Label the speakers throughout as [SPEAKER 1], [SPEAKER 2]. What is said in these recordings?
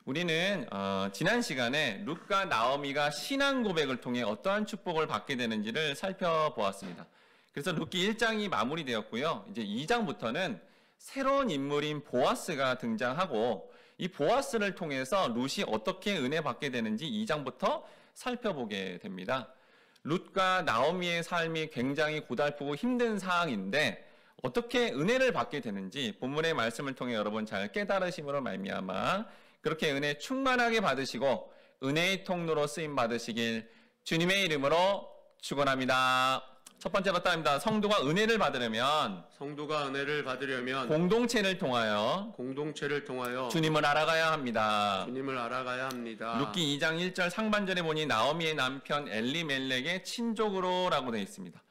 [SPEAKER 1] 우리는 지난 시간에 룻과 나오미가 신앙 고백을 통해 어떠한 축복을 받게 되는지를 살펴보았습니다. 그래서 룻기 1장이 마무리되었고요. 이제 2장부터는 새로운 인물인 보아스가 등장하고 이 보아스를 통해서 룻이 어떻게 은혜 받게 되는지 2장부터 살펴보게 됩니다. 룻과 나오미의 삶이 굉장히 고달프고 힘든 상황인데 어떻게 은혜를 받게 되는지 본문의 말씀을 통해 여러분 잘 깨달으심으로 말미암아 그렇게 은혜 충만하게 받으시고 은혜의 통로로 쓰임 받으시길 주님의 이름으로 축원합니다. 첫 번째 바탕입니다. 성도가 은혜를 받으려면 공동체를 통하여 주님을 알아가야 합니다. 룻기 2장 1절 상반절에 보니 나오미의 남편 엘리멜렉의 친족으로라고 되어 있습니다.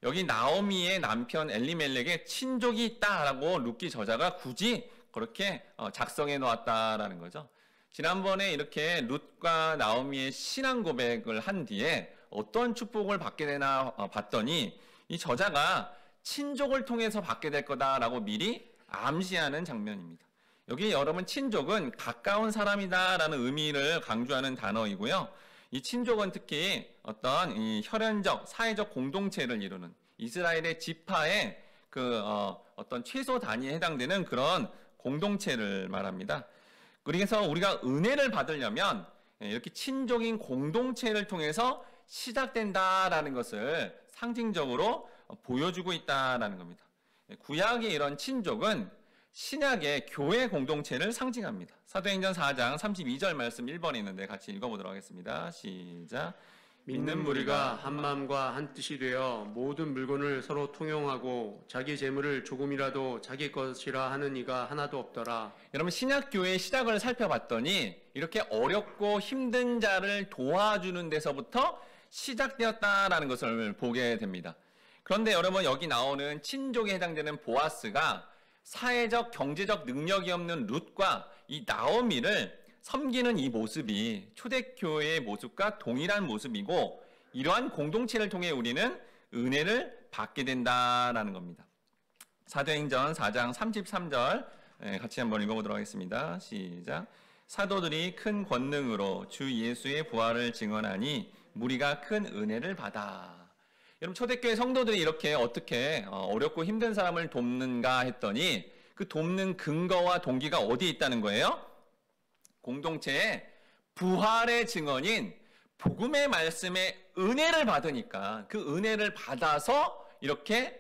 [SPEAKER 1] 여기 나오미의 남편 엘리멜렉의 친족이 있다라고 룻기 저자가 굳이 그렇게 작성해 놓았다라는 거죠. 지난번에 이렇게 룻과 나오미의 신앙 고백을 한 뒤에 어떤 축복을 받게 되나 봤더니 이 저자가 친족을 통해서 받게 될 거다라고 미리 암시하는 장면입니다. 여기 여러분 친족은 가까운 사람이다라는 의미를 강조하는 단어이고요. 이 친족은 특히 어떤 이 혈연적 사회적 공동체를 이루는 이스라엘의 지파의 어떤 최소 단위에 해당되는 그런 공동체를 말합니다. 그래서 우리가 은혜를 받으려면 이렇게 친족인 공동체를 통해서 시작된다라는 것을 상징적으로 보여주고 있다라는 겁니다. 구약의 이런 친족은 신약의 교회 공동체를 상징합니다. 사도행전 4장 32절 말씀 1번에 있는데 같이 읽어보도록 하겠습니다. 시작.
[SPEAKER 2] 믿는 무리가 한 마음과 한 뜻이 되어 모든 물건을 서로 통용하고 자기 재물을 조금이라도 자기 것이라 하는 이가 하나도 없더라.
[SPEAKER 1] 여러분 신약교회의 시작을 살펴봤더니 이렇게 어렵고 힘든 자를 도와주는 데서부터 시작되었다라는 것을 보게 됩니다. 그런데 여러분 여기 나오는 친족에 해당되는 보아스가 사회적 경제적 능력이 없는 룻과 이 나오미를 섬기는 이 모습이 초대교회의 모습과 동일한 모습이고 이러한 공동체를 통해 우리는 은혜를 받게 된다라는 겁니다. 사도행전 4장 33절 같이 한번 읽어보도록 하겠습니다. 시작. 사도들이 큰 권능으로 주 예수의 부활을 증언하니 무리가 큰 은혜를 받아. 여러분 초대교회 성도들이 이렇게 어떻게 어렵고 힘든 사람을 돕는가 했더니 그 돕는 근거와 동기가 어디에 있다는 거예요? 공동체의 부활의 증언인 복음의 말씀에 은혜를 받으니까 그 은혜를 받아서 이렇게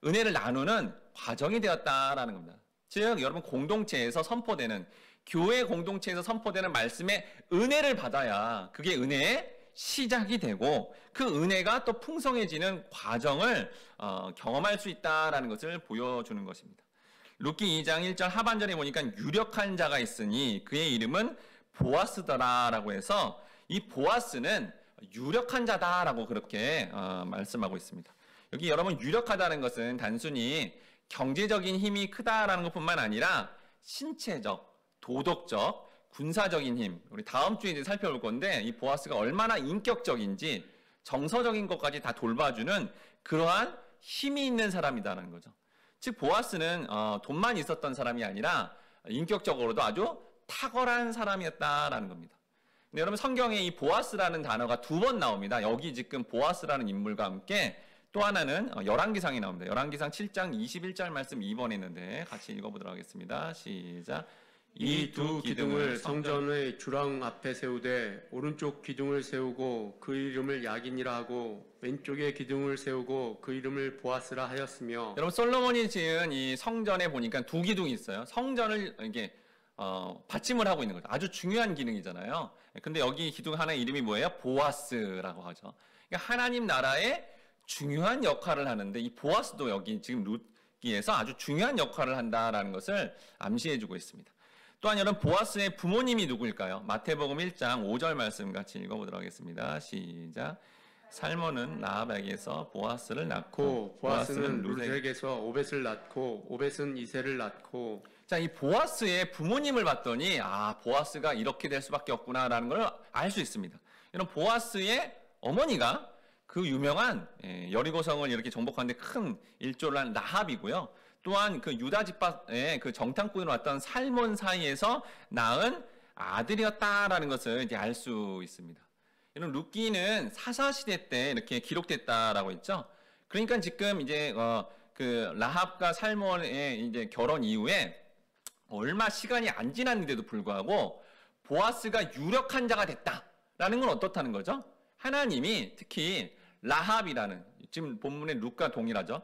[SPEAKER 1] 은혜를 나누는 과정이 되었다라는 겁니다. 즉 여러분 공동체에서 선포되는 교회 공동체에서 선포되는 말씀에 은혜를 받아야 그게 은혜의 시작이 되고 그 은혜가 또 풍성해지는 과정을 경험할 수 있다라는 것을 보여주는 것입니다. 룻기 2장 1절 하반절에 보니까 유력한 자가 있으니 그의 이름은 보아스더라라고 해서 이 보아스는 유력한 자다라고 그렇게 말씀하고 있습니다. 여기 여러분 유력하다는 것은 단순히 경제적인 힘이 크다라는 것뿐만 아니라 신체적, 도덕적, 군사적인 힘, 우리 다음 주에 이제 살펴볼 건데 이 보아스가 얼마나 인격적인지 정서적인 것까지 다 돌봐주는 그러한 힘이 있는 사람이다라는 거죠. 즉 보아스는 돈만 있었던 사람이 아니라 인격적으로도 아주 탁월한 사람이었다라는 겁니다. 근데 여러분 성경에 이 보아스라는 단어가 2번 나옵니다. 여기 지금 보아스라는 인물과 함께 또 하나는 열왕기상이 나옵니다. 열왕기상 7장 21절 말씀 2번에 있는데 같이 읽어보도록 하겠습니다. 시작.
[SPEAKER 2] 이 두 기둥을 성전의 주랑 앞에 세우되 오른쪽 기둥을 세우고 그 이름을 야긴이라 하고 왼쪽에 기둥을 세우고 그 이름을 보아스라 하였으며.
[SPEAKER 1] 여러분 솔로몬이 지은 이 성전에 보니까 2 기둥이 있어요. 성전을 이게 받침을 하고 있는 거죠. 아주 중요한 기능이잖아요. 근데 여기 기둥 하나의 이름이 뭐예요? 보아스라고 하죠. 그러니까 하나님 나라의 중요한 역할을 하는데 이 보아스도 여기 지금 룻기에서 아주 중요한 역할을 한다라는 것을 암시해주고 있습니다. 또한 여러분 보아스의 부모님이 누구일까요? 마태복음 1장 5절 말씀 같이 읽어보도록 하겠습니다. 시작. 살몬은 라합에게서 보아스를 낳고
[SPEAKER 2] 보아스는 룻에게서 오벳을 낳고 오벳은 이새를 낳고.
[SPEAKER 1] 자, 이 보아스의 부모님을 봤더니 보아스가 이렇게 될 수밖에 없구나라는 걸 알 수 있습니다. 이런 보아스의 어머니가 그 유명한 여리고성을 이렇게 정복하는데 큰 일조를 한 라합이고요. 또한 그 유다 집밥의 그 정탐꾼으로 왔던 살몬 사이에서 낳은 아들이었다라는 것을 이제 알 수 있습니다. 이런 룻기는 사사 시대 때 이렇게 기록됐다라고 했죠. 그러니까 지금 이제 그 라합과 살몬의 이제 결혼 이후에 얼마 시간이 안 지났는데도 불구하고 보아스가 유력한 자가 됐다라는 건 어떻다는 거죠? 하나님이 특히 라합이라는 지금 본문의 룻과 동일하죠.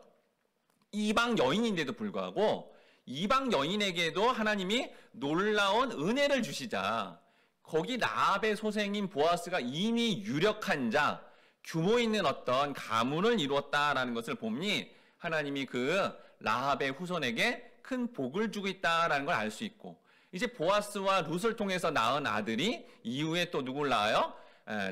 [SPEAKER 1] 이방 여인인데도 불구하고 이방 여인에게도 하나님이 놀라운 은혜를 주시자 거기 라합의 소생인 보아스가 이미 유력한 자, 규모 있는 어떤 가문을 이루었다라는 것을 보니 하나님이 그 라합의 후손에게 큰 복을 주고 있다라는 걸 알 수 있고 이제 보아스와 룻을 통해서 낳은 아들이 이후에 또 누굴 낳아요?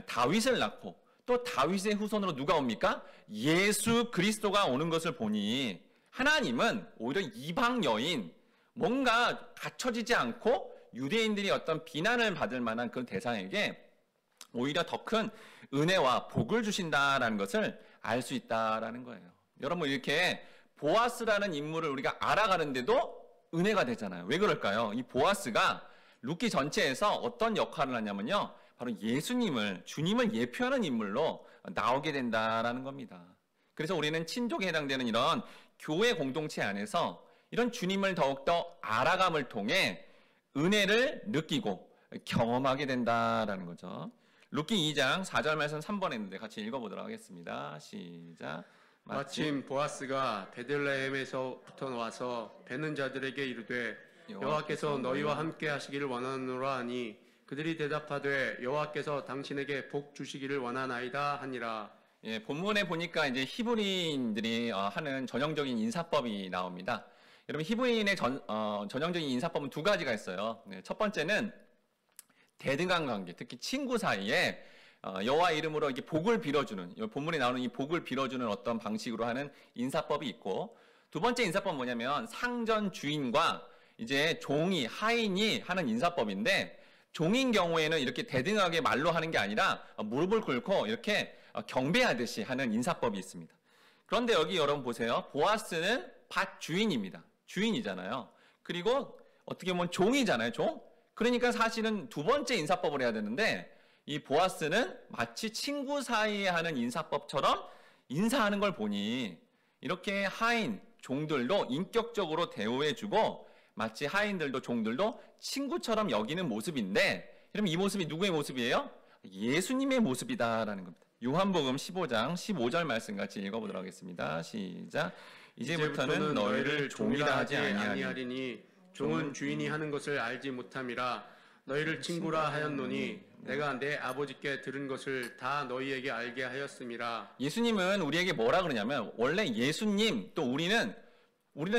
[SPEAKER 1] 다윗을 낳고 또 다윗의 후손으로 누가 옵니까? 예수 그리스도가 오는 것을 보니 하나님은 오히려 이방 여인 뭔가 갖춰지지 않고 유대인들이 어떤 비난을 받을 만한 그런 대상에게 오히려 더 큰 은혜와 복을 주신다라는 것을 알 수 있다라는 거예요. 여러분 이렇게 보아스라는 인물을 우리가 알아가는데도 은혜가 되잖아요. 왜 그럴까요? 이 보아스가 룻기 전체에서 어떤 역할을 하냐면요. 바로 예수님을, 주님을 예표하는 인물로 나오게 된다라는 겁니다. 그래서 우리는 친족에 해당되는 이런 교회 공동체 안에서 이런 주님을 더욱더 알아감을 통해 은혜를 느끼고 경험하게 된다라는 거죠. 룻기 2장 4절 말씀 3번에 있는데 같이 읽어보도록 하겠습니다. 시작.
[SPEAKER 2] 마침 보아스가 베들레헴에서부터 와서 베는 자들에게 이르되 여호와께서 너희와 함께 하시기를 원하노라 하니 그들이 대답하되 여호와께서 당신에게 복 주시기를 원하나이다 하니라.
[SPEAKER 1] 예, 본문에 보니까 이제 히브리인들이 하는 전형적인 인사법이 나옵니다. 여러분 히브리인의 전형적인 인사법은 두 가지가 있어요. 네, 첫 번째는 대등한 관계, 특히 친구 사이에 여호와 이름으로 이렇게 복을 빌어주는, 본문에 나오는 이 복을 빌어주는 어떤 방식으로 하는 인사법이 있고, 두 번째 인사법은 뭐냐면 상전 주인과 이제 종이, 하인이 하는 인사법인데, 종인 경우에는 이렇게 대등하게 말로 하는 게 아니라 무릎을 꿇고 이렇게 경배하듯이 하는 인사법이 있습니다. 그런데 여기 여러분 보세요. 보아스는 밭 주인입니다. 주인이잖아요. 그리고 어떻게 보면 종이잖아요. 종. 그러니까 사실은 두 번째 인사법을 해야 되는데 이 보아스는 마치 친구 사이에 하는 인사법처럼 인사하는 걸 보니 이렇게 하인, 종들도 인격적으로 대우해주고 마치 하인들도 종들도 친구처럼 여기는 모습인데 그럼 이 모습이 누구의 모습이에요? 예수님의 모습이다라는 겁니다. 요한복음 15장 15절 말씀 같이 읽어보도록 하겠습니다. 시작. 이제부터는 너희를 종이라 하지 아니하리니
[SPEAKER 2] 종은 주인이 하는 것을 알지 못함이라 너희를 친구라 하였노니 내가 내 아버지께 들은 것을 다 너희에게 알게 하였음이라.
[SPEAKER 1] 예수님은 우리에게 뭐라 그러냐면 원래 예수님 또 우리는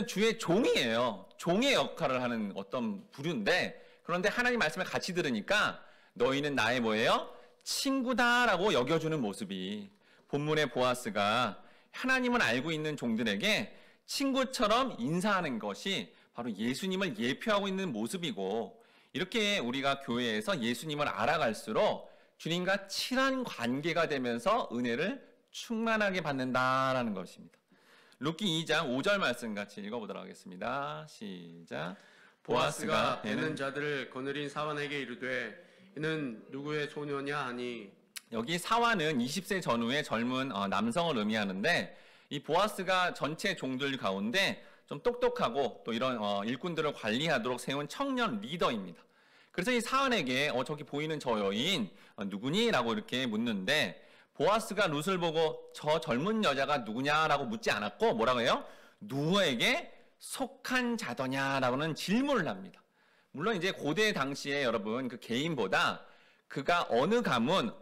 [SPEAKER 1] 주의 종이에요. 종의 역할을 하는 어떤 부류인데 그런데 하나님 말씀을 같이 들으니까 너희는 나의 뭐예요? 친구다라고 여겨주는 모습이 본문의 보아스가 하나님을 알고 있는 종들에게 친구처럼 인사하는 것이 바로 예수님을 예표하고 있는 모습이고 이렇게 우리가 교회에서 예수님을 알아갈수록 주님과 친한 관계가 되면서 은혜를 충만하게 받는다라는 것입니다. 룻기 2장 5절 말씀 같이 읽어보도록 하겠습니다. 시작.
[SPEAKER 2] 보아스가 베는 자들을 거느린 사환에게 이르되 이는 누구의 소녀냐 하니
[SPEAKER 1] 여기 사환은 20세 전후의 젊은 남성을 의미하는데 이 보아스가 전체 종들 가운데 좀 똑똑하고 또 이런 일꾼들을 관리하도록 세운 청년 리더입니다. 그래서 이 사환에게 저기 보이는 저 여인 누구니? 라고 이렇게 묻는데 보아스가 룻을 보고 저 젊은 여자가 누구냐라고 묻지 않았고 뭐라고 해요? 누구에게 속한 자더냐라고는 질문을 합니다. 물론 이제 고대 당시에 여러분 그 개인보다 그가 어느 가문,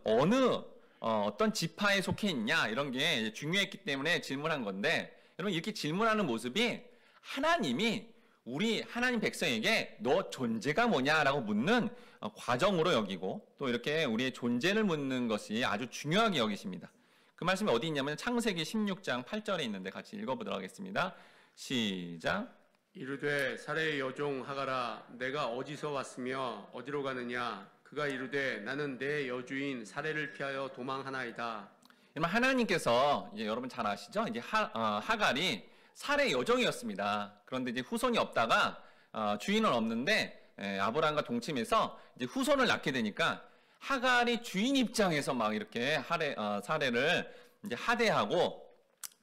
[SPEAKER 1] 어떤 지파에 속해 있냐 이런 게 중요했기 때문에 질문한 건데 여러분 이렇게 질문하는 모습이 하나님이 우리 하나님 백성에게 너 존재가 뭐냐라고 묻는 과정으로 여기고 또 이렇게 우리의 존재를 묻는 것이 아주 중요하게 여기십니다. 그 말씀이 어디 있냐면 창세기 16장 8절에 있는데 같이 읽어보도록 하겠습니다. 시작.
[SPEAKER 2] 이르되 사레의 여종 하가라 내가 어디서 왔으며 어디로 가느냐 그가 이르되 나는 내 여주인 사레를 피하여 도망하나이다.
[SPEAKER 1] 하나님께서 이제 여러분 잘 아시죠? 이제 하갈이 살의 여종이었습니다. 그런데 이제 후손이 없다가 주인은 없는데 아브라함과 동침해서 이제 후손을 낳게 되니까 하갈이 주인 입장에서 막 이렇게 사례를 이제 하대하고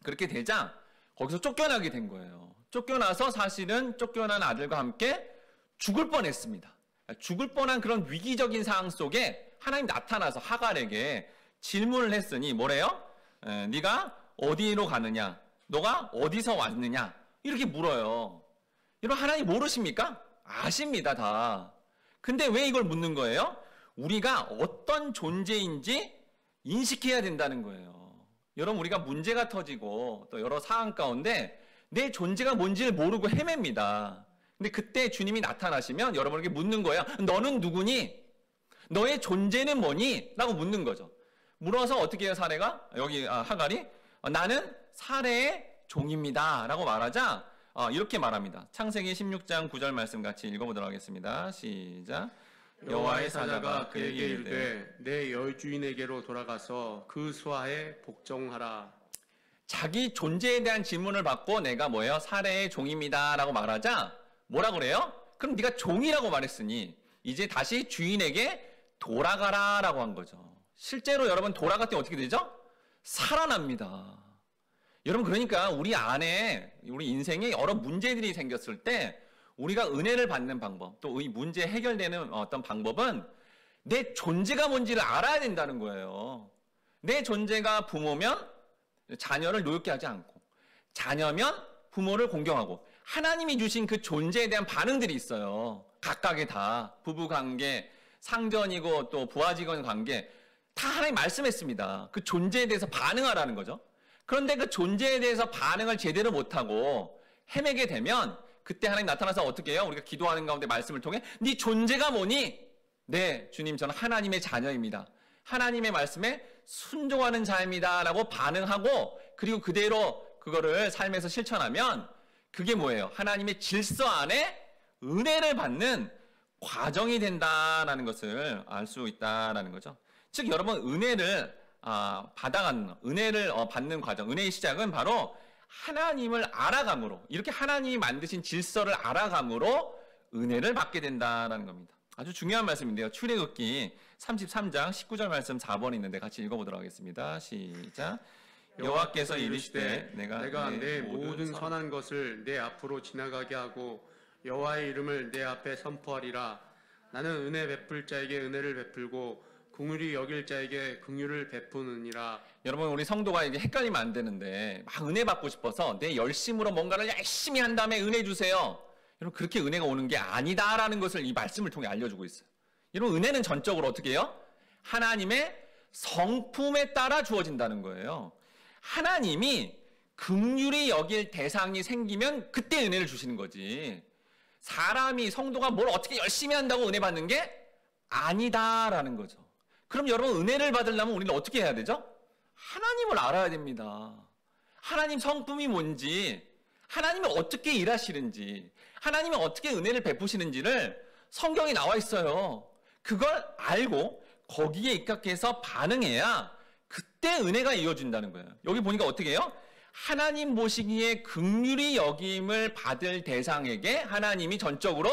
[SPEAKER 1] 그렇게 되자 거기서 쫓겨나게 된 거예요. 쫓겨나서 사실은 쫓겨난 아들과 함께 죽을 뻔했습니다. 죽을 뻔한 그런 위기적인 상황 속에 하나님 나타나서 하갈에게 질문을 했으니 뭐래요? 네가 어디로 가느냐? 너가 어디서 왔느냐? 이렇게 물어요. 여러분 하나님 모르십니까? 아십니다 다. 근데 왜 이걸 묻는 거예요? 우리가 어떤 존재인지 인식해야 된다는 거예요. 여러분 우리가 문제가 터지고 또 여러 상황 가운데 내 존재가 뭔지를 모르고 헤맵니다. 근데 그때 주님이 나타나시면 여러분에게 묻는 거예요. 너는 누구니? 너의 존재는 뭐니? 라고 묻는 거죠. 물어서 어떻게 해요 사례가? 여기 하갈이 나는 사례의 종입니다 라고 말하자 이렇게 말합니다. 창세기 16장 9절 말씀 같이 읽어보도록 하겠습니다. 시작.
[SPEAKER 2] 여호와의 사자가 그에게 이르되 내 여주인에게로 돌아가서 그 수하에 복종하라.
[SPEAKER 1] 자기 존재에 대한 질문을 받고 내가 뭐예요? 사례의 종입니다 라고 말하자 뭐라 그래요? 그럼 네가 종이라고 말했으니 이제 다시 주인에게 돌아가라 라고 한 거죠. 실제로 여러분 돌아갈 때 어떻게 되죠? 살아납니다. 여러분 그러니까 우리 안에 우리 인생에 여러 문제들이 생겼을 때 우리가 은혜를 받는 방법 또 이 문제 해결되는 어떤 방법은 내 존재가 뭔지를 알아야 된다는 거예요. 내 존재가 부모면 자녀를 노엽게 하지 않고 자녀면 부모를 공경하고 하나님이 주신 그 존재에 대한 반응들이 있어요. 각각의 다 부부관계, 상전이고 또 부하직원 관계 다 하나님 말씀했습니다. 그 존재에 대해서 반응하라는 거죠. 그런데 그 존재에 대해서 반응을 제대로 못하고 헤매게 되면 그때 하나님 나타나서 어떻게 해요? 우리가 기도하는 가운데 말씀을 통해 네 존재가 뭐니? 네 주님 저는 하나님의 자녀입니다. 하나님의 말씀에 순종하는 자입니다 라고 반응하고 그리고 그대로 그거를 삶에서 실천하면 그게 뭐예요? 하나님의 질서 안에 은혜를 받는 과정이 된다라는 것을 알 수 있다라는 거죠. 즉 여러분 은혜를 받아가는 은혜를 받는 과정, 은혜의 시작은 바로 하나님을 알아감으로 이렇게 하나님이 만드신 질서를 알아감으로 은혜를 받게 된다라는 겁니다. 아주 중요한 말씀인데요. 출애굽기 33장 19절 말씀 4번 있는데 같이 읽어보도록 하겠습니다. 시작. 여호와께서 이르시되 내가
[SPEAKER 2] 내 모든 선한 것을 내 앞으로 지나가게 하고 여호와의 이름을 내 앞에 선포하리라. 나는 은혜 베풀 자에게 은혜를 베풀고 긍휼히 여길 자에게 긍휼을 베푸느니라. 여러분
[SPEAKER 1] 우리 성도가 이게 헷갈리면 안 되는데 막 은혜 받고 싶어서 내 열심으로 뭔가를 열심히 한 다음에 은혜 주세요. 여러분 그렇게 은혜가 오는 게 아니다라는 것을 이 말씀을 통해 알려주고 있어요. 여러분 은혜는 전적으로 어떻게 해요? 하나님의 성품에 따라 주어진다는 거예요. 하나님이 긍휼히 여길 대상이 생기면 그때 은혜를 주시는 거지. 사람이 성도가 뭘 어떻게 열심히 한다고 은혜 받는 게 아니다라는 거죠. 그럼 여러분 은혜를 받으려면 우리는 어떻게 해야 되죠? 하나님을 알아야 됩니다. 하나님 성품이 뭔지, 하나님이 어떻게 일하시는지, 하나님이 어떻게 은혜를 베푸시는지를 성경에 나와 있어요. 그걸 알고 거기에 입각해서 반응해야 그때 은혜가 이어진다는 거예요. 여기 보니까 어떻게 해요? 하나님 보시기에 긍휼히 여김을 받을 대상에게 하나님이 전적으로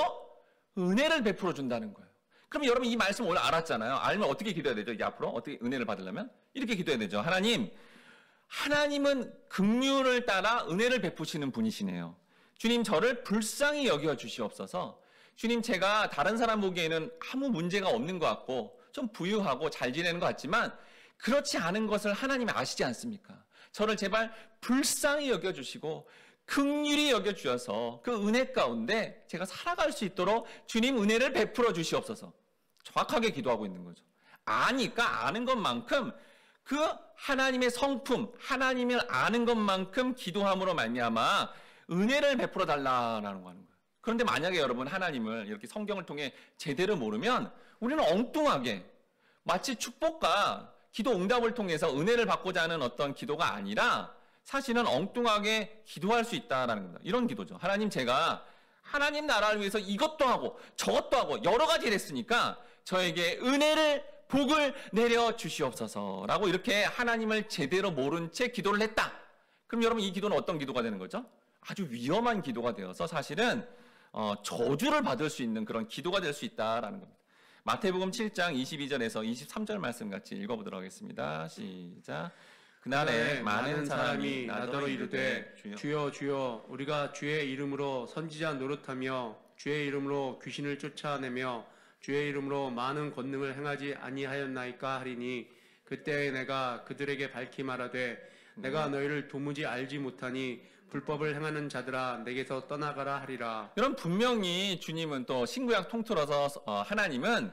[SPEAKER 1] 은혜를 베풀어 준다는 거예요. 그럼 여러분 이 말씀 오늘 알았잖아요. 알면 어떻게 기도해야 되죠? 이제 앞으로 어떻게 은혜를 받으려면 이렇게 기도해야 되죠. 하나님은 긍휼을 따라 은혜를 베푸시는 분이시네요. 주님 저를 불쌍히 여겨 주시옵소서. 주님 제가 다른 사람 보기에는 아무 문제가 없는 것 같고 좀 부유하고 잘 지내는 것 같지만 그렇지 않은 것을 하나님이 아시지 않습니까? 저를 제발 불쌍히 여겨주시고 긍휼히 여겨주셔서 그 은혜 가운데 제가 살아갈 수 있도록 주님 은혜를 베풀어 주시옵소서. 정확하게 기도하고 있는 거죠. 아니까 아는 것만큼 그 하나님의 성품, 하나님을 아는 것만큼 기도함으로 말미암아 은혜를 베풀어 달라라는 거 하는 거예요. 그런데 만약에 여러분 하나님을 이렇게 성경을 통해 제대로 모르면 우리는 엉뚱하게 마치 축복과 기도 응답을 통해서 은혜를 받고자 하는 어떤 기도가 아니라 사실은 엉뚱하게 기도할 수 있다라는 겁니다. 이런 기도죠. 하나님 제가 하나님 나라를 위해서 이것도 하고 저것도 하고 여러 가지를 했으니까 저에게 은혜를 복을 내려 주시옵소서라고 이렇게 하나님을 제대로 모른 채 기도를 했다. 그럼 여러분 이 기도는 어떤 기도가 되는 거죠? 아주 위험한 기도가 되어서 사실은 저주를 받을 수 있는 그런 기도가 될 수 있다라는 겁니다. 마태복음 7장 22절에서 23절 말씀 같이 읽어보도록 하겠습니다. 시작. 그날에 많은 사람이 나더러 이르되
[SPEAKER 2] 주여 주여 우리가 주의 이름으로 선지자 노릇하며 주의 이름으로 귀신을 쫓아내며 주의 이름으로 많은 권능을 행하지 아니하였나이까 하리니 그때 내가 그들에게 밝히 말하되 내가 너희를 도무지 알지 못하니 불법을 행하는 자들아 내게서 떠나가라 하리라.
[SPEAKER 1] 여러분 분명히 주님은 또 신구약 통틀어서 하나님은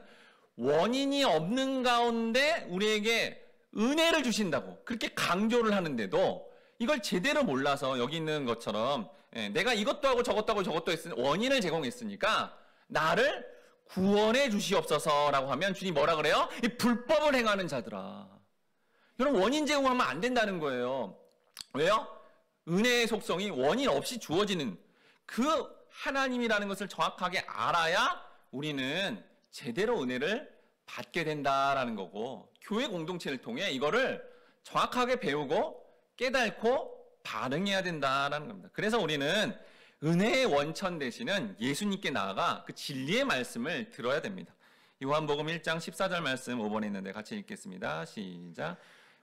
[SPEAKER 1] 원인이 없는 가운데 우리에게 은혜를 주신다고 그렇게 강조를 하는데도 이걸 제대로 몰라서 여기 있는 것처럼 내가 이것도 하고 저것도 하고 저것도 했으니 원인을 제공했으니까 나를 구원해 주시옵소서라고 하면 주님이 뭐라 그래요? 이 불법을 행하는 자들아. 여러분 원인 제공하면 안 된다는 거예요. 왜요? 은혜의 속성이 원인 없이 주어지는 그 하나님이라는 것을 정확하게 알아야 우리는 제대로 은혜를 받게 된다라는 거고 교회 공동체를 통해 이거를 정확하게 배우고 깨닫고 반응해야 된다라는 겁니다. 그래서 우리는 은혜의 원천 되시는 예수님께 나아가 그 진리의 말씀을 들어야 됩니다. 요한복음 1장 14절 말씀 5번에 있는데 같이 읽겠습니다. 시작.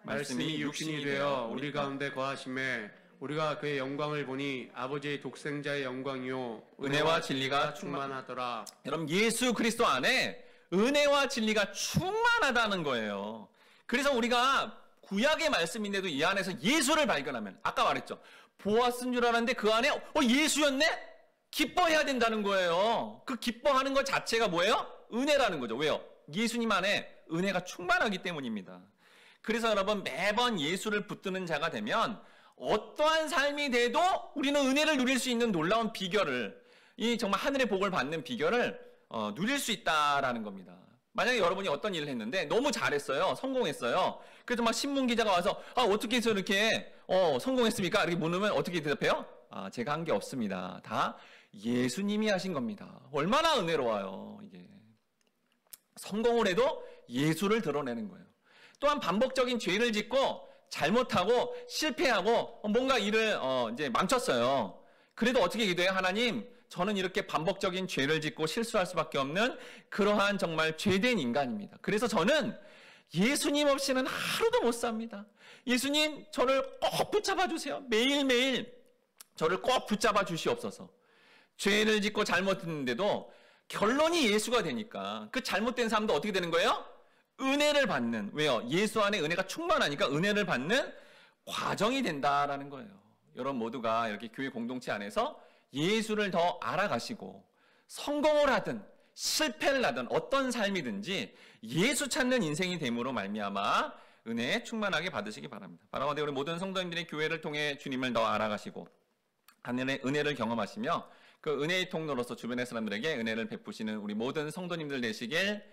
[SPEAKER 2] 말씀이 육신이 되어 우리 가운데 거하심에 우리가 그의 영광을 보니 아버지의 독생자의 영광이요
[SPEAKER 1] 은혜와 진리가
[SPEAKER 2] 충만하더라.
[SPEAKER 1] 여러분 예수 그리스도 안에 은혜와 진리가 충만하다는 거예요. 그래서 우리가 구약의 말씀인데도 이 안에서 예수를 발견하면 아까 말했죠. 보아스인 줄 알았는데 그 안에 예수였네? 기뻐해야 된다는 거예요. 그 기뻐하는 것 자체가 뭐예요? 은혜라는 거죠. 왜요? 예수님 안에 은혜가 충만하기 때문입니다. 그래서 여러분 매번 예수를 붙드는 자가 되면 어떠한 삶이 돼도 우리는 은혜를 누릴 수 있는 놀라운 비결을 이 정말 하늘의 복을 받는 비결을 누릴 수 있다라는 겁니다. 만약에 여러분이 어떤 일을 했는데 너무 잘했어요. 성공했어요. 그래서 막 신문 기자가 와서 어떻게 해서 이렇게 성공했습니까? 이렇게 물으면 어떻게 대답해요? 제가 한 게 없습니다. 다 예수님이 하신 겁니다. 얼마나 은혜로워요. 이게 성공을 해도 예수를 드러내는 거예요. 또한 반복적인 죄를 짓고 잘못하고 실패하고 뭔가 일을 이제 망쳤어요. 그래도 어떻게 기도해요? 하나님, 저는 이렇게 반복적인 죄를 짓고 실수할 수밖에 없는 그러한 정말 죄된 인간입니다. 그래서 저는 예수님 없이는 하루도 못 삽니다. 예수님, 저를 꼭 붙잡아 주세요. 매일매일 저를 꼭 붙잡아 주시옵소서. 죄를 짓고 잘못했는데도 결론이 예수가 되니까 그 잘못된 사람도 어떻게 되는 거예요? 은혜를 받는, 왜요? 예수 안에 은혜가 충만하니까 은혜를 받는 과정이 된다라는 거예요. 여러분 모두가 이렇게 교회 공동체 안에서 예수를 더 알아가시고 성공을 하든 실패를 하든 어떤 삶이든지 예수 찾는 인생이 됨으로 말미암아 은혜 충만하게 받으시기 바랍니다. 바라오되 우리 모든 성도님들이 교회를 통해 주님을 더 알아가시고 하늘의 은혜를 경험하시며 그 은혜의 통로로서 주변의 사람들에게 은혜를 베푸시는 우리 모든 성도님들 되시길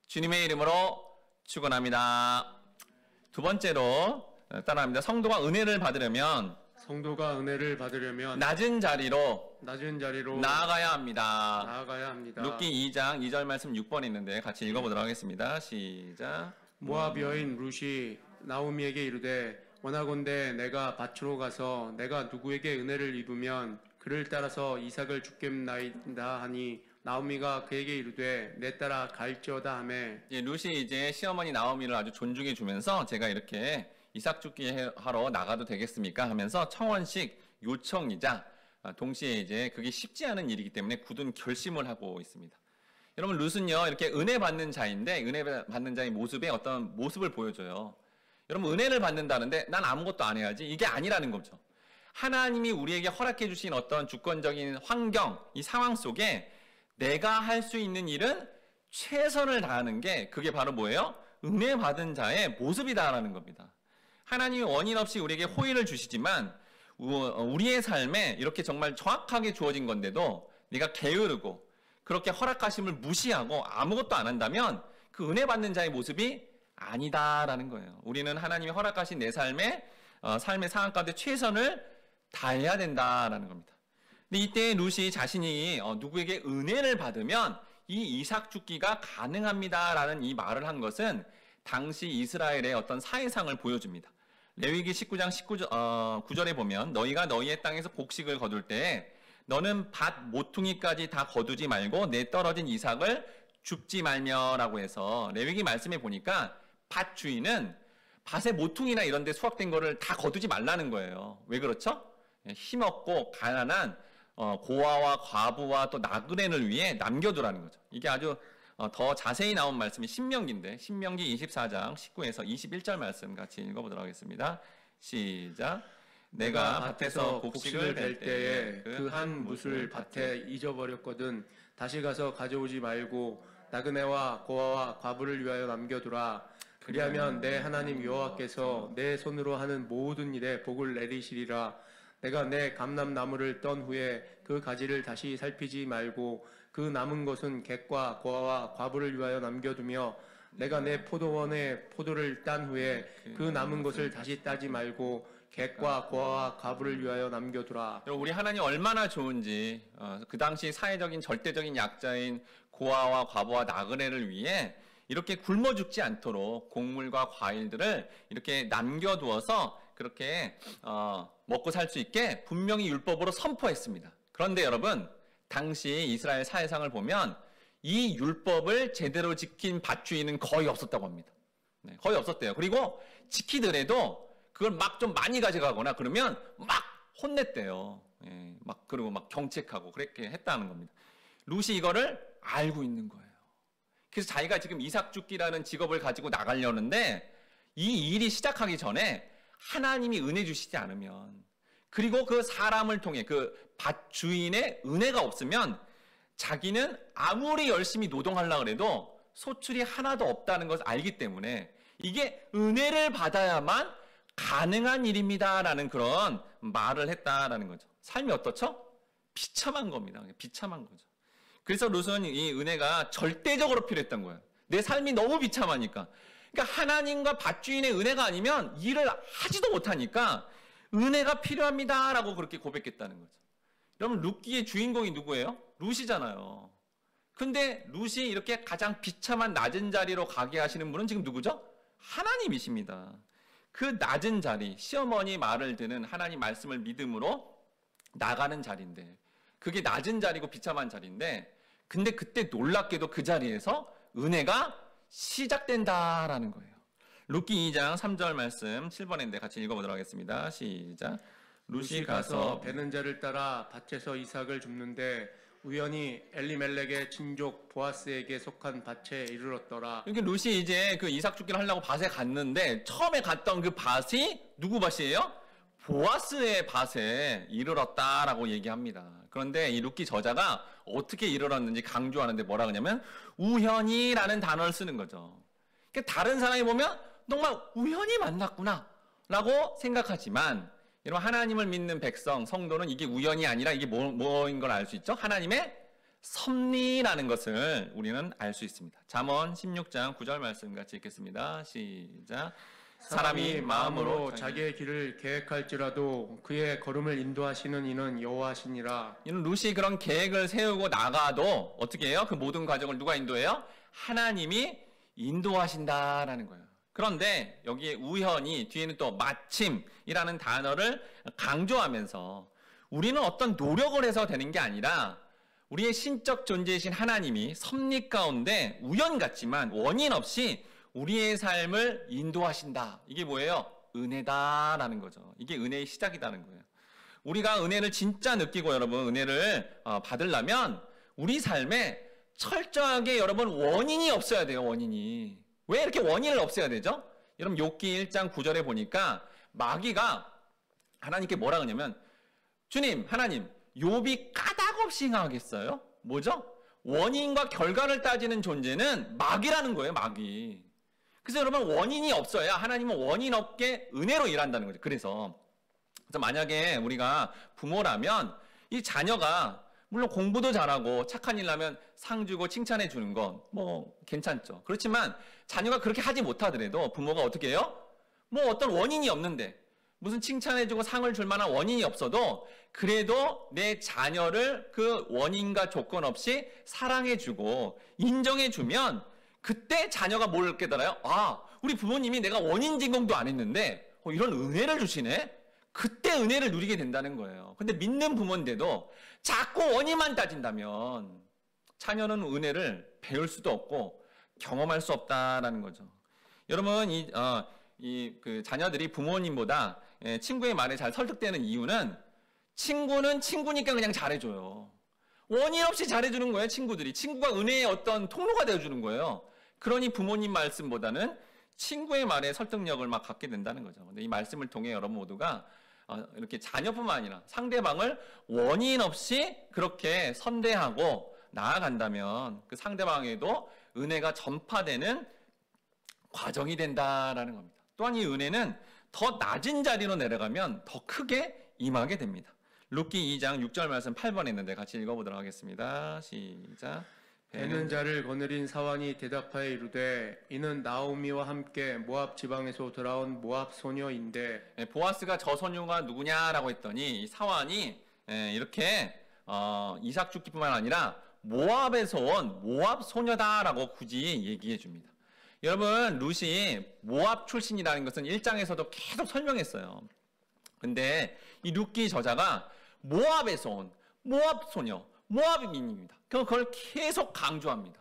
[SPEAKER 1] 주님의 이름으로 축원합니다. 두 번째로 따라합니다. 성도가 은혜를 받으려면 낮은 자리로 나아가야 합니다. 룻기 2장 2절 말씀 6번에 있는데 같이 읽어보도록 하겠습니다. 시작.
[SPEAKER 2] 모압 여인 룻이 나오미에게 이르되 원하건대 내가 밭으로 가서 내가 누구에게 은혜를 입으면 그를 따라서 이삭을 죽겠나이다 하니 나오미가 그에게 이르되 내 따라 갈지어다 하매
[SPEAKER 1] 룻이 이제 시어머니 나오미를 아주 존중해 주면서 제가 이렇게 이삭 죽기 하러 나가도 되겠습니까? 하면서 청원식 요청이자 동시에 이제 그게 쉽지 않은 일이기 때문에 굳은 결심을 하고 있습니다. 여러분 룻은요 이렇게 은혜 받는 자인데 은혜 받는 자의 모습에 어떤 모습을 보여줘요. 여러분 은혜를 받는다는데 난 아무것도 안 해야지 이게 아니라는 거죠. 하나님이 우리에게 허락해 주신 어떤 주권적인 환경, 이 상황 속에 내가 할 수 있는 일은 최선을 다하는 게 그게 바로 뭐예요? 은혜 받은 자의 모습이다라는 겁니다. 하나님이 원인 없이 우리에게 호의를 주시지만 우리의 삶에 이렇게 정말 정확하게 주어진 건데도 네가 게으르고 그렇게 허락하심을 무시하고 아무것도 안 한다면 그 은혜 받는 자의 모습이 아니다라는 거예요. 우리는 하나님이 허락하신 내 삶의 상황 가운데 최선을 다해야 된다라는 겁니다. 근데 이때 룻이 자신이 누구에게 은혜를 받으면 이 이삭 죽기가 가능합니다라는 이 말을 한 것은 당시 이스라엘의 어떤 사회상을 보여줍니다. 레위기 19장 9절에 보면 너희가 너희의 땅에서 곡식을 거둘 때 너는 밭 모퉁이까지 다 거두지 말고 내 떨어진 이삭을 줍지 말며라고 해서 레위기 말씀에 보니까 밭 주인은 밭의 모퉁이나 이런 데 수확된 거를 다 거두지 말라는 거예요. 왜 그렇죠? 힘없고 가난한 고아와 과부와 또 나그네를 위해 남겨두라는 거죠. 이게 아주 더 자세히 나온 말씀이 신명기인데 신명기 24장 19에서 21절 말씀 같이 읽어보도록 하겠습니다. 시작. 내가 밭에서 곡식을 벨 때에
[SPEAKER 2] 그 한 뭇을 밭에 잊어버렸거든 다시 가서 가져오지 말고 나그네와 고아와 과부를 위하여 남겨두라. 그리하면 내 하나님 여호와께서 내 손으로 하는 모든 일에 복을 내리시리라. 내가 내 감람나무를 떤 후에 그 가지를 다시 살피지 말고 그 남은 것은 객과 고아와 과부를 위하여 남겨두며 내가 내 포도원에 포도를 딴 후에 그 남은 것을 다시 따지 말고 객과 고아와 과부를 위하여 남겨두라.
[SPEAKER 1] 우리 하나님 얼마나 좋은지 그 당시 사회적인 절대적인 약자인 고아와 과부와 나그네를 위해 이렇게 굶어 죽지 않도록 곡물과 과일들을 이렇게 남겨두어서 그렇게 먹고 살 수 있게 분명히 율법으로 선포했습니다. 그런데 여러분 당시 이스라엘 사회상을 보면 이 율법을 제대로 지킨 밭주인은 거의 없었다고 합니다. 네, 거의 없었대요. 그리고 지키더라도 그걸 막 좀 많이 가져가거나 그러면 막 혼냈대요. 예, 그리고 막 경책하고 그렇게 했다는 겁니다. 룻이 이거를 알고 있는 거예요. 그래서 자기가 지금 이삭줍기라는 직업을 가지고 나가려는데 이 일이 시작하기 전에 하나님이 은혜 주시지 않으면 그리고 그 사람을 통해 그 밭 주인의 은혜가 없으면 자기는 아무리 열심히 노동하려고 해도 소출이 하나도 없다는 것을 알기 때문에 이게 은혜를 받아야만 가능한 일입니다라는 그런 말을 했다라는 거죠. 삶이 어떻죠? 비참한 겁니다. 비참한 거죠. 그래서 룻은 이 은혜가 절대적으로 필요했던 거예요. 내 삶이 너무 비참하니까. 그러니까 하나님과 밭주인의 은혜가 아니면 일을 하지도 못하니까 은혜가 필요합니다라고 그렇게 고백했다는 거죠. 여러분 룻기의 주인공이 누구예요? 룻이잖아요. 근데 룻이 이렇게 가장 비참한 낮은 자리로 가게 하시는 분은 지금 누구죠? 하나님이십니다. 그 낮은 자리, 시어머니 말을 듣는 하나님 말씀을 믿음으로 나가는 자리인데 그게 낮은 자리고 비참한 자리인데 근데 그때 놀랍게도 그 자리에서 은혜가 시작된다라는 거예요. 룻기 2장 3절 말씀 7번인데 같이 읽어보도록 하겠습니다. 시작.
[SPEAKER 2] 룻이 가서 베는 자를 따라 밭에서 이삭을 줍는데 우연히 엘리멜렉의 친족 보아스에게 속한 밭에 이르렀더라.
[SPEAKER 1] 이렇게 룻이 이제 그 이삭 줍기를 하려고 밭에 갔는데 처음에 갔던 그 밭이 누구 밭이에요? 보아스의 밭에 이르렀다라고 얘기합니다. 그런데 이 룻기 저자가 어떻게 이르렀는지 강조하는데 뭐라 그러냐면 우연히라는 단어를 쓰는 거죠. 그러니까 다른 사람이 보면 정말 우연히 만났구나 라고 생각하지만 여러분 하나님을 믿는 백성, 성도는 이게 우연이 아니라 이게 뭐인 걸 알 수 있죠? 하나님의 섭리라는 것을 우리는 알 수 있습니다. 잠언 16장 9절 말씀 같이 읽겠습니다. 시작.
[SPEAKER 2] 사람이 마음으로 자기의 길을 계획할지라도 그의 걸음을 인도하시는 이는 여호와시니라.
[SPEAKER 1] 이는 룻이 그런 계획을 세우고 나가도 어떻게 해요? 그 모든 과정을 누가 인도해요? 하나님이 인도하신다라는 거예요. 그런데 여기에 우연히 뒤에는 또 마침이라는 단어를 강조하면서 우리는 어떤 노력을 해서 되는 게 아니라 우리의 신적 존재이신 하나님이 섭리 가운데 우연 같지만 원인 없이 우리의 삶을 인도하신다. 이게 뭐예요? 은혜다라는 거죠. 이게 은혜의 시작이라는 거예요. 우리가 은혜를 진짜 느끼고 여러분 은혜를 받으려면 우리 삶에 철저하게 여러분 원인이 없어야 돼요. 원인이. 왜 이렇게 원인을 없애야 되죠? 여러분 욥기 1장 9절에 보니까 마귀가 하나님께 뭐라 그러냐면 주님 하나님 욥이 까닭없이 행하겠어요? 뭐죠? 원인과 결과를 따지는 존재는 마귀라는 거예요. 마귀. 그래서 여러분 원인이 없어야 하나님은 원인 없게 은혜로 일한다는 거죠. 그래서 만약에 우리가 부모라면 이 자녀가 물론 공부도 잘하고 착한 일 하면 상 주고 칭찬해 주는 건 뭐 괜찮죠. 그렇지만 자녀가 그렇게 하지 못하더라도 부모가 어떻게 해요? 뭐 어떤 원인이 없는데 무슨 칭찬해 주고 상을 줄 만한 원인이 없어도 그래도 내 자녀를 그 원인과 조건 없이 사랑해 주고 인정해 주면 그때 자녀가 뭘 깨달아요? 아, 우리 부모님이 내가 원인 제공도 안 했는데 이런 은혜를 주시네? 그때 은혜를 누리게 된다는 거예요. 근데 믿는 부모인데도 자꾸 원인만 따진다면 자녀는 은혜를 배울 수도 없고 경험할 수 없다라는 거죠. 여러분, 그 자녀들이 부모님보다 친구의 말에 잘 설득되는 이유는 친구는 친구니까 그냥 잘해줘요. 원인 없이 잘해주는 거예요, 친구들이. 친구가 은혜의 어떤 통로가 되어주는 거예요. 그러니 부모님 말씀보다는 친구의 말에 설득력을 막 갖게 된다는 거죠. 근데 이 말씀을 통해 여러분 모두가 이렇게 자녀뿐만 아니라 상대방을 원인 없이 그렇게 선대하고 나아간다면 그 상대방에도 은혜가 전파되는 과정이 된다라는 겁니다. 또한 이 은혜는 더 낮은 자리로 내려가면 더 크게 임하게 됩니다. 룻기 2장 6절 말씀 8번에 있는데 같이 읽어보도록 하겠습니다. 시작.
[SPEAKER 2] 베는 자를 거느린 사환이 대답하여 이르되 이는 나오미와 함께 모압 지방에서 돌아온 모압 소녀인데.
[SPEAKER 1] 보아스가 저 소녀가 누구냐라고 했더니 이 사환이 이렇게 이삭 죽기뿐만 아니라 모압에서 온 모압 소녀다라고 굳이 얘기해 줍니다. 여러분, 룻이 모압 출신이라는 것은 1장에서도 계속 설명했어요. 근데 이 룻기 저자가 모압에서 온 모압 소녀, 모압인입니다. 그걸 계속 강조합니다.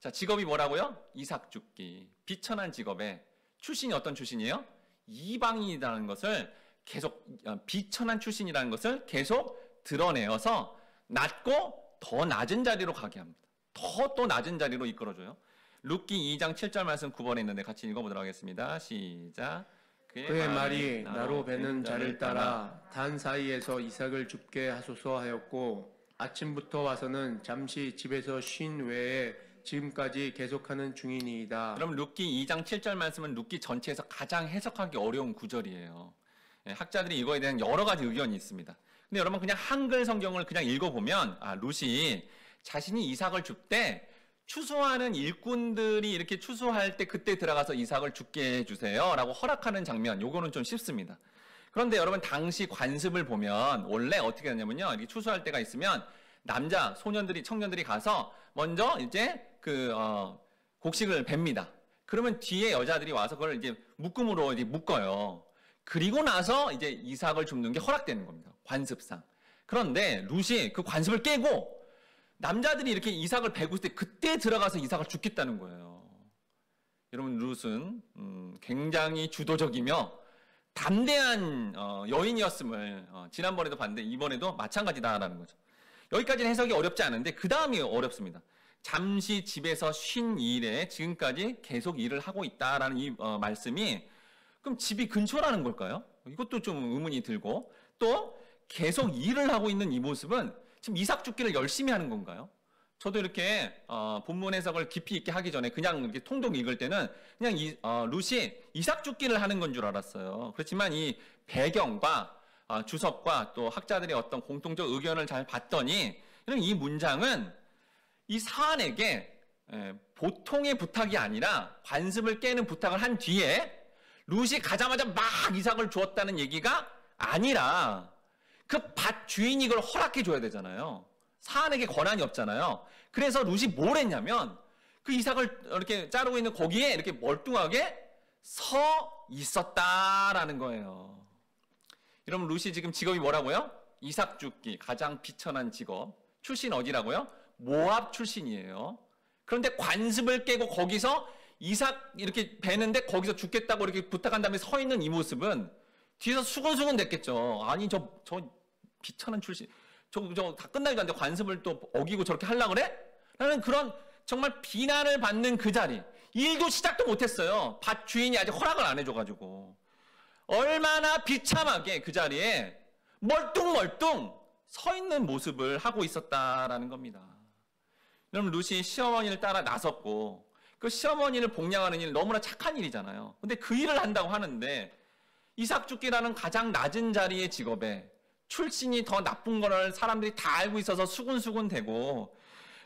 [SPEAKER 1] 자, 직업이 뭐라고요? 이삭 죽기. 비천한 직업에 출신이 어떤 출신이에요? 이방인이라는 것을 계속, 비천한 출신이라는 것을 계속 드러내어서 낮고 더 낮은 자리로 가게 합니다. 더 낮은 자리로 이끌어줘요. 룻기 2장 7절 말씀 9번에 있는데 같이 읽어보도록 하겠습니다. 시작.
[SPEAKER 2] 그의 말이 나로 베는 자를 따라 단 사이에서 이삭을 죽게 하소서 하였고 아침부터 와서는 잠시 집에서 쉰 외에 지금까지 계속하는 중이니이다.
[SPEAKER 1] 그럼 룻기 2장 7절 말씀은 룻기 전체에서 가장 해석하기 어려운 구절이에요. 학자들이 이거에 대한 여러 가지 의견이 있습니다. 근데 여러분 그냥 한글 성경을 그냥 읽어보면 룻이 자신이 이삭을 줄 때 추수하는 일꾼들이 이렇게 추수할 때 그때 들어가서 이삭을 죽게 해주세요 라고 허락하는 장면, 요거는 좀 쉽습니다. 그런데 여러분 당시 관습을 보면 원래 어떻게 하냐면요, 이렇게 추수할 때가 있으면 남자 청년들이 가서 먼저 이제 곡식을 뱁니다. 그러면 뒤에 여자들이 와서 그걸 이제 묶음으로 이제 묶어요. 그리고 나서 이제 이삭을 줍는 게 허락되는 겁니다, 관습상. 그런데 룻이 그 관습을 깨고 남자들이 이렇게 이삭을 베고 있을 때 그때 들어가서 이삭을 죽겠다는 거예요. 여러분, 룻은 굉장히 주도적이며 담대한 여인이었음을 지난번에도 봤는데 이번에도 마찬가지다라는 거죠. 여기까지는 해석이 어렵지 않은데 그 다음이 어렵습니다. 잠시 집에서 쉰 일에 지금까지 계속 일을 하고 있다라는 이 말씀이 그럼 집이 근처라는 걸까요? 이것도 좀 의문이 들고, 또 계속 일을 하고 있는 이 모습은 지금 이삭 죽기를 열심히 하는 건가요? 저도 이렇게 본문 해석을 깊이 있게 하기 전에 그냥 이렇게 통독 읽을 때는 그냥 룻이 이삭 죽기를 하는 건 줄 알았어요. 그렇지만 이 배경과 주석과 또 학자들의 어떤 공통적 의견을 잘 봤더니 이 문장은 이 사안에게 보통의 부탁이 아니라 관습을 깨는 부탁을 한 뒤에 룻이 가자마자 막 이삭을 주었다는 얘기가 아니라 그 밭 주인이 이걸 허락해 줘야 되잖아요. 사안에게 권한이 없잖아요. 그래서 룻이 뭘 했냐면 그 이삭을 이렇게 자르고 있는 거기에 이렇게 멀뚱하게 서 있었다라는 거예요. 여러분, 룻이 지금 직업이 뭐라고요? 이삭 죽기, 가장 비천한 직업. 출신 어디라고요? 모압 출신이에요. 그런데 관습을 깨고 거기서 이삭 이렇게 베는데 거기서 죽겠다고 이렇게 부탁한 다음에 서 있는 이 모습은 뒤에서 수근수근 됐겠죠. 아니 저 비천한 출신, 저 다 끝나기도 한데 관습을 또 어기고 저렇게 하려고 그래? 라는 그런 정말 비난을 받는 그 자리, 일도 시작도 못했어요. 밭 주인이 아직 허락을 안 해줘가지고. 얼마나 비참하게 그 자리에 멀뚱멀뚱 서 있는 모습을 하고 있었다라는 겁니다. 여러분, 룻이 시어머니를 따라 나섰고 그 시어머니를 복양하는 일 너무나 착한 일이잖아요. 근데 그 일을 한다고 하는데 이삭 죽기라는 가장 낮은 자리의 직업에 출신이 더 나쁜 거를 사람들이 다 알고 있어서 수군수군 대고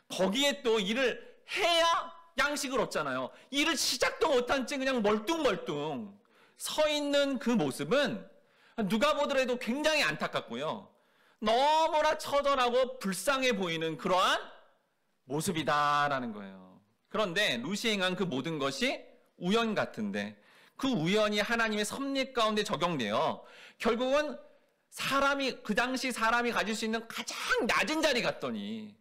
[SPEAKER 1] 거기에 또 일을 해야 양식을 얻잖아요. 일을 시작도 못한 채 그냥 멀뚱멀뚱 서 있는 그 모습은 누가 보더라도 굉장히 안타깝고요. 너무나 처절하고 불쌍해 보이는 그러한 모습이다라는 거예요. 그런데 룻이 행한 그 모든 것이 우연 같은데 그 우연이 하나님의 섭리 가운데 적용되어 결국은 그 당시 사람이 가질 수 있는 가장 낮은 자리 갔더니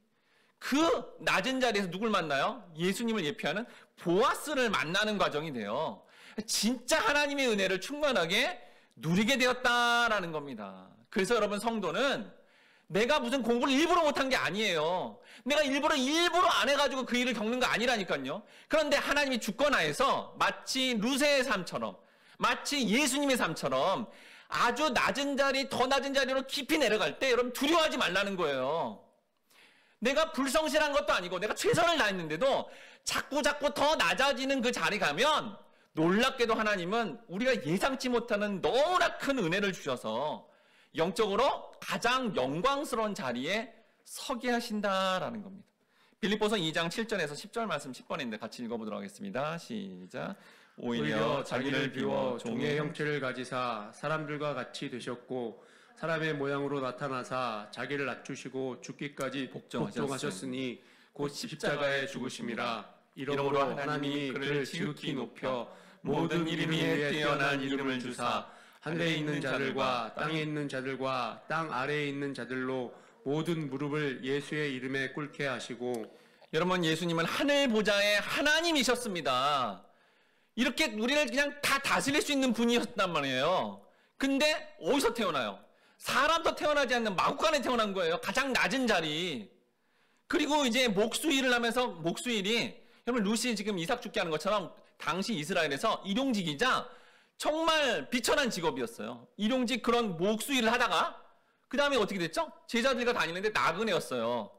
[SPEAKER 1] 그 낮은 자리에서 누굴 만나요? 예수님을 예표하는 보아스를 만나는 과정이 돼요. 진짜 하나님의 은혜를 충만하게 누리게 되었다라는 겁니다. 그래서 여러분, 성도는 내가 무슨 공부를 일부러 못한 게 아니에요. 내가 일부러 안 해가지고 그 일을 겪는 거 아니라니까요. 그런데 하나님이 주권하에서 마치 루세의 삶처럼, 마치 예수님의 삶처럼 아주 낮은 자리, 더 낮은 자리로 깊이 내려갈 때 여러분 두려워하지 말라는 거예요. 내가 불성실한 것도 아니고 내가 최선을 다했는데도 자꾸 더 낮아지는 그 자리 가면 놀랍게도 하나님은 우리가 예상치 못하는 너무나 큰 은혜를 주셔서 영적으로 가장 영광스러운 자리에 서게 하신다라는 겁니다. 빌립보서 2장 7절에서 10절 말씀 10번인데 같이 읽어보도록 하겠습니다. 시작.
[SPEAKER 2] 오히려 자기를 비워 종의 형체를 가지사 사람들과 같이 되셨고 사람의 모양으로 나타나사 자기를 낮추시고 죽기까지 복종하셨으니 곧 십자가에 죽으심이라. 이러므로 하나님이 그를 지극히 높여 모든 이름 위에 뛰어난 이름을 주사 하늘에 있는 자들과 땅에 있는 자들과 땅 아래에 있는 자들로 모든 무릎을 예수의 이름에 꿇게 하시고.
[SPEAKER 1] 여러분, 예수님은 하늘 보좌의 하나님이셨습니다. 이렇게 우리를 그냥 다 다스릴 수 있는 분이었단 말이에요. 근데 어디서 태어나요? 사람도 태어나지 않는 마구간에 태어난 거예요. 가장 낮은 자리. 그리고 이제 목수일을 하면서 목수일이, 여러분 루시 지금 이삭 죽게 하는 것처럼 당시 이스라엘에서 일용직이자 정말 비천한 직업이었어요. 일용직 그런 목수일을 하다가 그 다음에 어떻게 됐죠? 제자들과 다니는데 나그네였어요.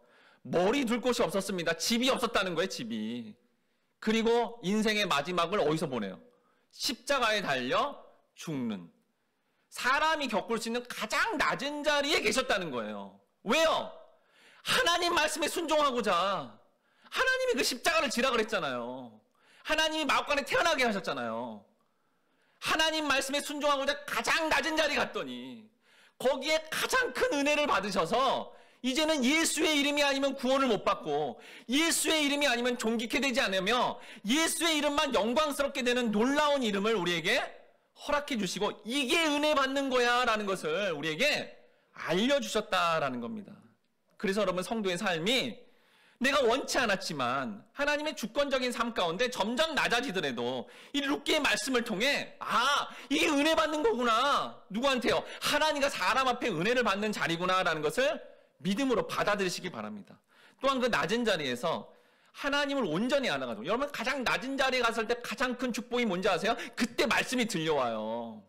[SPEAKER 1] 머리 둘 곳이 없었습니다. 집이 없었다는 거예요, 집이. 그리고 인생의 마지막을 어디서 보내요? 십자가에 달려 죽는. 사람이 겪을 수 있는 가장 낮은 자리에 계셨다는 거예요. 왜요? 하나님 말씀에 순종하고자. 하나님이 그 십자가를 지라 그랬잖아요. 하나님이 마구간에 태어나게 하셨잖아요. 하나님 말씀에 순종하고자 가장 낮은 자리 갔더니 거기에 가장 큰 은혜를 받으셔서 이제는 예수의 이름이 아니면 구원을 못 받고 예수의 이름이 아니면 존귀케 되지 않으며 예수의 이름만 영광스럽게 되는 놀라운 이름을 우리에게 허락해 주시고 이게 은혜 받는 거야 라는 것을 우리에게 알려주셨다라는 겁니다. 그래서 여러분, 성도의 삶이 내가 원치 않았지만 하나님의 주권적인 삶 가운데 점점 낮아지더라도 이 룻기의 말씀을 통해 이게 은혜 받는 거구나. 누구한테요? 하나님과 사람 앞에 은혜를 받는 자리구나 라는 것을 믿음으로 받아들이시기 바랍니다. 또한 그 낮은 자리에서 하나님을 온전히 알아가지고, 여러분 가장 낮은 자리에 갔을 때 가장 큰 축복이 뭔지 아세요? 그때 말씀이 들려와요.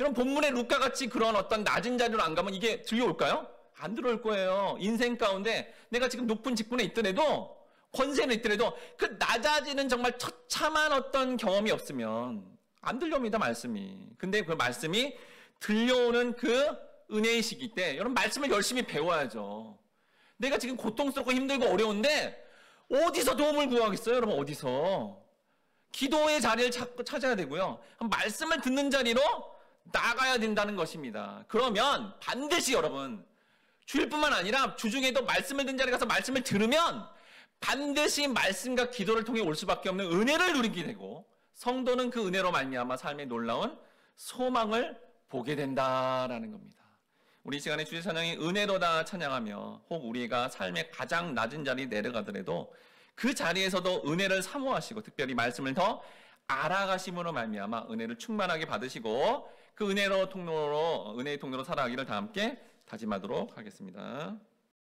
[SPEAKER 1] 여러분 본문의 룻과같이 그런 어떤 낮은 자리로 안 가면 이게 들려올까요? 안 들어올 거예요. 인생 가운데 내가 지금 높은 직분에 있더라도, 권세는 있더라도 그 낮아지는 정말 처참한 어떤 경험이 없으면 안 들려옵니다, 말씀이. 근데 그 말씀이 들려오는 그 은혜의 시기 때 여러분 말씀을 열심히 배워야죠. 내가 지금 고통스럽고 힘들고 어려운데 어디서 도움을 구하겠어요? 여러분 어디서? 기도의 자리를 찾아야 되고요. 말씀을 듣는 자리로 나가야 된다는 것입니다. 그러면 반드시 여러분 주일뿐만 아니라 주중에도 말씀을 듣는 자리에 가서 말씀을 들으면 반드시 말씀과 기도를 통해 올 수밖에 없는 은혜를 누리게 되고 성도는 그 은혜로 말미암아 삶의 놀라운 소망을 보게 된다라는 겁니다. 우리 시간에 주의 찬양이 은혜로다 찬양하며 혹 우리가 삶의 가장 낮은 자리에 내려가더라도 그 자리에서도 은혜를 사모하시고 특별히 말씀을 더 알아가심으로 말미암아 은혜를 충만하게 받으시고 그 은혜의 통로로 살아가기를 다 함께 다짐하도록 하겠습니다.